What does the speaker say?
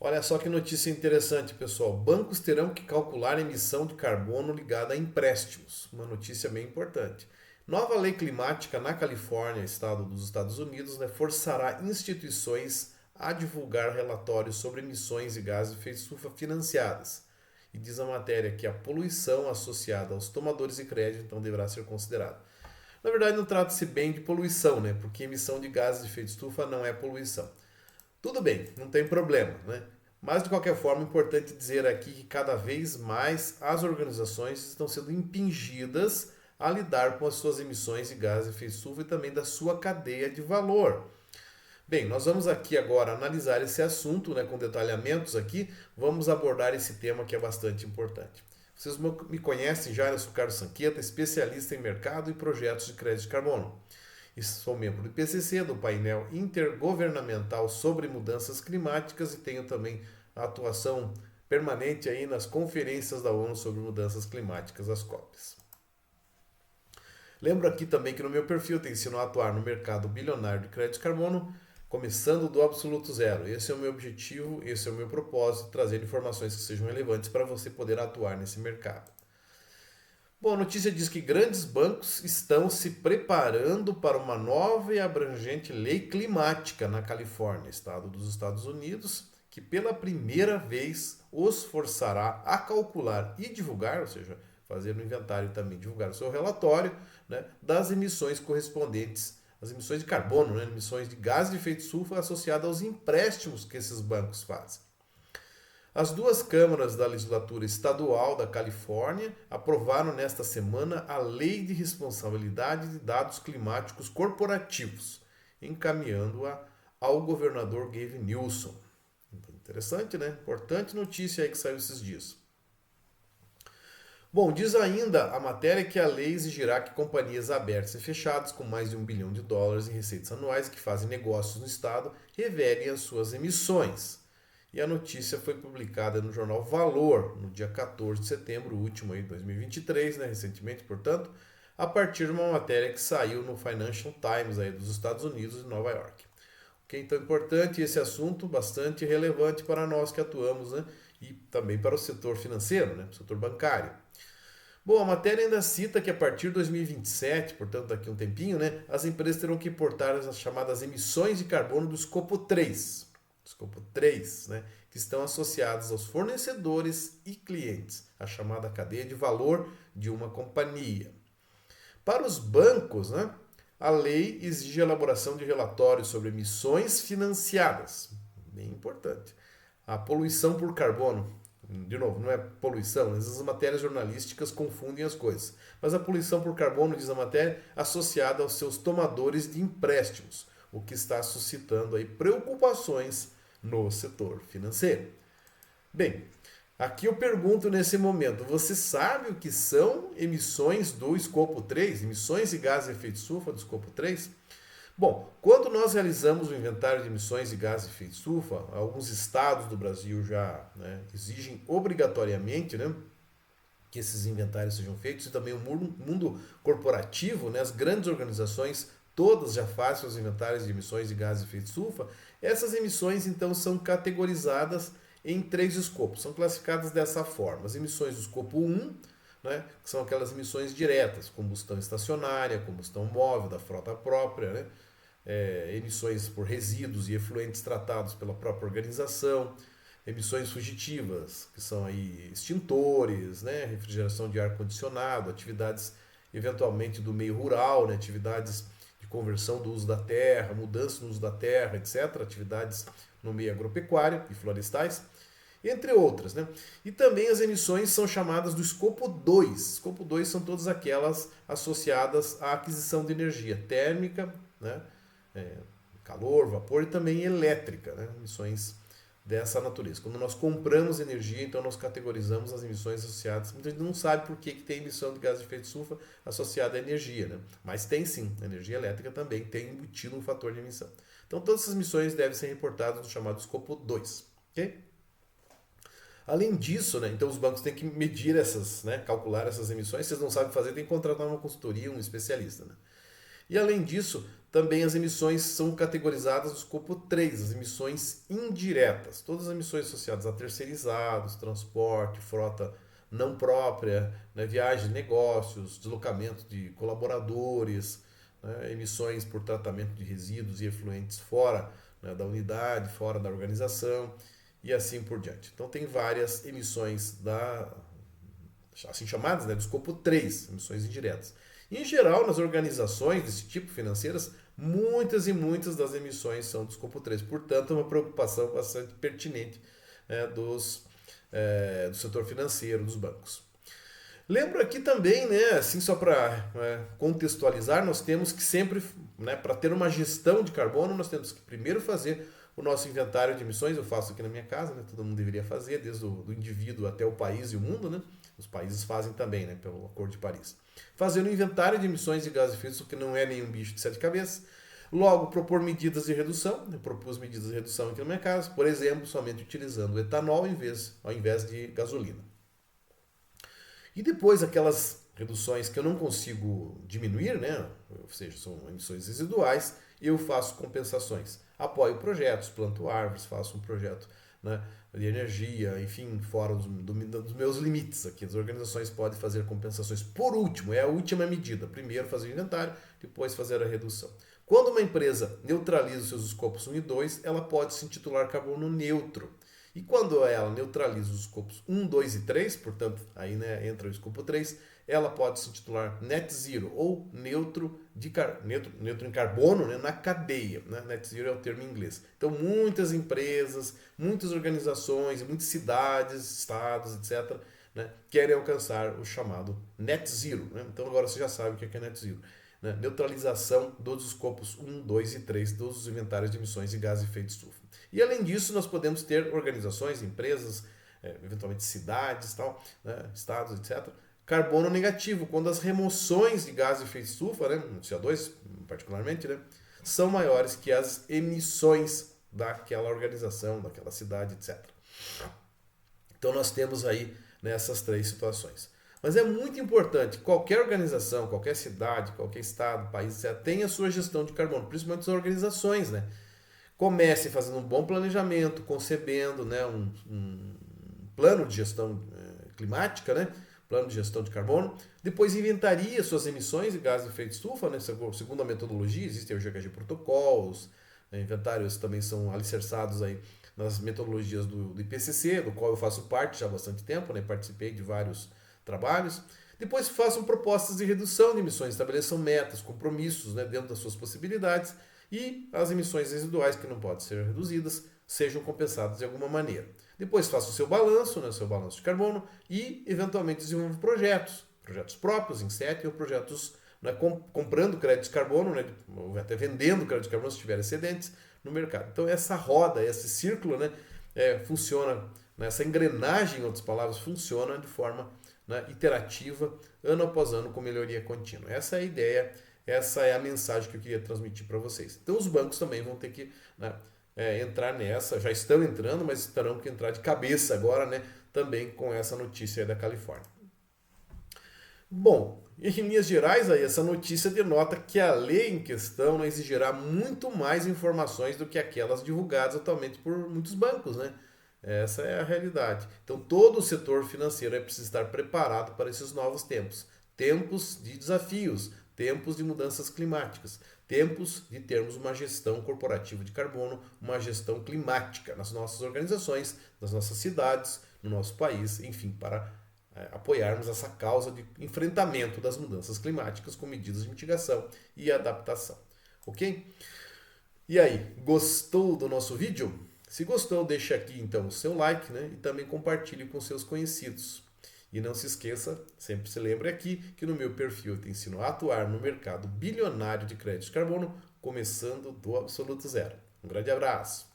Olha só que notícia interessante, pessoal. Bancos terão que calcular emissão de carbono ligada a empréstimos. Uma notícia bem importante. Nova lei climática na Califórnia, estado dos Estados Unidos, forçará instituições a divulgar relatórios sobre emissões de gases de efeito estufa financiadas. E diz a matéria que a poluição associada aos tomadores de crédito então deverá ser considerada. Na verdade, não trata-se bem de poluição, porque emissão de gases de efeito estufa não é poluição. Tudo bem, não tem problema, Mas de qualquer forma, é importante dizer aqui que cada vez mais as organizações estão sendo impingidas a lidar com as suas emissões de gases de efeito estufa e também da sua cadeia de valor. Bem, nós vamos aqui agora analisar esse assunto, com detalhamentos aqui, vamos abordar esse tema que é bastante importante. Vocês me conhecem já, eu sou Carlos Sanqueta, especialista em mercado e projetos de crédito de carbono. E sou membro do IPCC, do painel intergovernamental sobre mudanças climáticas e tenho também a atuação permanente aí nas conferências da ONU sobre mudanças climáticas, as COPs. Lembro aqui também que no meu perfil tem ensino a atuar no mercado bilionário de crédito de carbono, começando do absoluto zero. Esse é o meu objetivo, esse é o meu propósito, trazer informações que sejam relevantes para você poder atuar nesse mercado. Bom, a notícia diz que grandes bancos estão se preparando para uma nova e abrangente lei climática na Califórnia, estado dos Estados Unidos, que pela primeira vez os forçará a calcular e divulgar, ou seja, fazer um inventário e também divulgar o seu relatório, das emissões correspondentes, as emissões de carbono, emissões de gás de efeito estufa associadas aos empréstimos que esses bancos fazem. As duas câmaras da legislatura estadual da Califórnia aprovaram nesta semana a Lei de Responsabilidade de Dados Climáticos Corporativos, encaminhando-a ao governador Gavin Newsom. Interessante, Importante notícia aí que saiu esses dias. Bom, diz ainda a matéria que a lei exigirá que companhias abertas e fechadas com mais de $1 bilhão em receitas anuais que fazem negócios no estado revelem as suas emissões. E a notícia foi publicada no jornal Valor, no dia 14 de setembro, último aí, 2023, recentemente, portanto, a partir de uma matéria que saiu no Financial Times aí, dos Estados Unidos e Nova York. Ok, então é importante esse assunto, bastante relevante para nós que atuamos, e também para o setor financeiro, o setor bancário. Bom, a matéria ainda cita que a partir de 2027, portanto daqui a um tempinho, as empresas terão que importar as chamadas emissões de carbono do escopo 3. Escopo 3, que estão associadas aos fornecedores e clientes, a chamada cadeia de valor de uma companhia. Para os bancos, a lei exige a elaboração de relatórios sobre emissões financiadas, bem importante. A poluição por carbono, de novo, não é poluição, as matérias jornalísticas confundem as coisas. Mas a poluição por carbono, diz a matéria, associada aos seus tomadores de empréstimos, o que está suscitando aí preocupações no setor financeiro. Bem, aqui eu pergunto nesse momento, você sabe o que são emissões do escopo 3, emissões de gases de efeito estufa do escopo 3? Bom, quando nós realizamos o inventário de emissões de gases de efeito estufa, alguns estados do Brasil já exigem obrigatoriamente que esses inventários sejam feitos, e também o mundo corporativo, as grandes organizações, todas já fazem os inventários de emissões de gases de efeito estufa. Essas emissões, então, são categorizadas em 3 escopos, são classificadas dessa forma. As emissões do escopo 1, que são aquelas emissões diretas, combustão estacionária, combustão móvel, da frota própria, emissões por resíduos e efluentes tratados pela própria organização, emissões fugitivas, que são aí extintores, refrigeração de ar-condicionado, atividades eventualmente do meio rural, atividades de conversão do uso da terra, mudança no uso da terra, etc., atividades no meio agropecuário e florestais, entre outras. E também as emissões são chamadas do escopo 2. Escopo 2 são todas aquelas associadas à aquisição de energia térmica, calor, vapor e também elétrica, emissões dessa natureza. Quando nós compramos energia, então nós categorizamos as emissões associadas. Muita gente não sabe por que tem emissão de gás de efeito estufa associada à energia, mas tem sim, a energia elétrica também tem embutido um fator de emissão. Então todas essas emissões devem ser reportadas no chamado escopo 2. Ok? Além disso, então os bancos têm que medir essas, calcular essas emissões. Se vocês não sabem fazer, tem que contratar uma consultoria, um especialista. E além disso, também as emissões são categorizadas no escopo 3, as emissões indiretas. Todas as emissões associadas a terceirizados, transporte, frota não própria, né, viagem de negócios, deslocamento de colaboradores, né, emissões por tratamento de resíduos e efluentes fora, né, da unidade, fora da organização e assim por diante. Então tem várias emissões assim chamadas, né, do escopo 3, emissões indiretas. Em geral, nas organizações desse tipo financeiras, muitas e muitas das emissões são do escopo 3. Portanto, é uma preocupação bastante pertinente do setor financeiro, dos bancos. Lembro aqui também, né, assim só para contextualizar, nós temos que sempre, né, para ter uma gestão de carbono, nós temos que primeiro fazer o nosso inventário de emissões. Eu faço aqui na minha casa, né, todo mundo deveria fazer, desde o do indivíduo até o país e o mundo, né? Os países fazem também, né, pelo Acordo de Paris. Fazer um inventário de emissões de gases de efeito estufa, que não é nenhum bicho de sete cabeças. Logo, propor medidas de redução. Eu propus medidas de redução aqui na minha casa, por exemplo, somente utilizando etanol ao invés de gasolina. E depois aquelas reduções que eu não consigo diminuir, né, ou seja, são emissões residuais, eu faço compensações. Apoio projetos, planto árvores, faço um projeto, né, de energia, enfim, fora dos meus limites aqui. As organizações podem fazer compensações. Por último, é a última medida. Primeiro fazer o inventário, depois fazer a redução. Quando uma empresa neutraliza os seus escopos 1 e 2, ela pode se intitular carbono neutro. E quando ela neutraliza os escopos 1, 2 e 3, portanto, aí, né, entra o escopo 3, ela pode se intitular net zero ou neutro em carbono, né, na cadeia. Né? Net zero é o termo em inglês. Então, muitas empresas, muitas organizações, muitas cidades, estados, etc., né, querem alcançar o chamado net zero. Né? Então, agora você já sabe o que é net zero. Né? Neutralização dos escopos 1, 2 e 3 dos inventários de emissões de gás de efeito estufa. E além disso, nós podemos ter organizações, empresas, eventualmente cidades, tal, né, estados, etc., carbono negativo, quando as remoções de gás de efeito estufa, né, CO2 particularmente, né, são maiores que as emissões daquela organização, daquela cidade, etc. Então nós temos aí, né, essas três situações. Mas é muito importante, qualquer organização, qualquer cidade, qualquer estado, país, etc., tem a sua gestão de carbono, principalmente as organizações, né? Comece fazendo um bom planejamento, concebendo, né, um plano de gestão climática, né, plano de gestão de carbono. Depois inventaria suas emissões de gases de efeito estufa, né, segundo a metodologia. Existem o GHG protocolos, né, inventários também são alicerçados aí nas metodologias do IPCC, do qual eu faço parte já há bastante tempo, né, participei de vários trabalhos. Depois façam propostas de redução de emissões, estabeleçam metas, compromissos, né, dentro das suas possibilidades, e as emissões residuais que não podem ser reduzidas sejam compensadas de alguma maneira. Depois faça o seu balanço, né, seu balanço de carbono, e eventualmente desenvolva projetos próprios, em SET, ou projetos, né, comprando créditos de carbono, né, ou até vendendo créditos de carbono se tiver excedentes no mercado. Então essa roda, esse círculo, né, funciona, né, essa engrenagem, em outras palavras, funciona de forma, né, iterativa, ano após ano, com melhoria contínua. Essa é a ideia. Essa é a mensagem que eu queria transmitir para vocês. Então os bancos também vão ter que, né, entrar nessa, já estão entrando, mas terão que entrar de cabeça agora, né, também com essa notícia aí da Califórnia. Bom, em linhas gerais, aí, essa notícia denota que a lei em questão, né, exigirá muito mais informações do que aquelas divulgadas atualmente por muitos bancos, né? Essa é a realidade. Então todo o setor financeiro precisa estar preparado para esses novos tempos. Tempos de desafios, tempos de mudanças climáticas, tempos de termos uma gestão corporativa de carbono, uma gestão climática nas nossas organizações, nas nossas cidades, no nosso país, enfim, para apoiarmos essa causa de enfrentamento das mudanças climáticas com medidas de mitigação e adaptação. Ok? E aí, gostou do nosso vídeo? Se gostou, deixe aqui então o seu like, né? E também compartilhe com seus conhecidos. E não se esqueça, sempre se lembre aqui, que no meu perfil eu te ensino a atuar no mercado bilionário de crédito de carbono, começando do absoluto zero. Um grande abraço!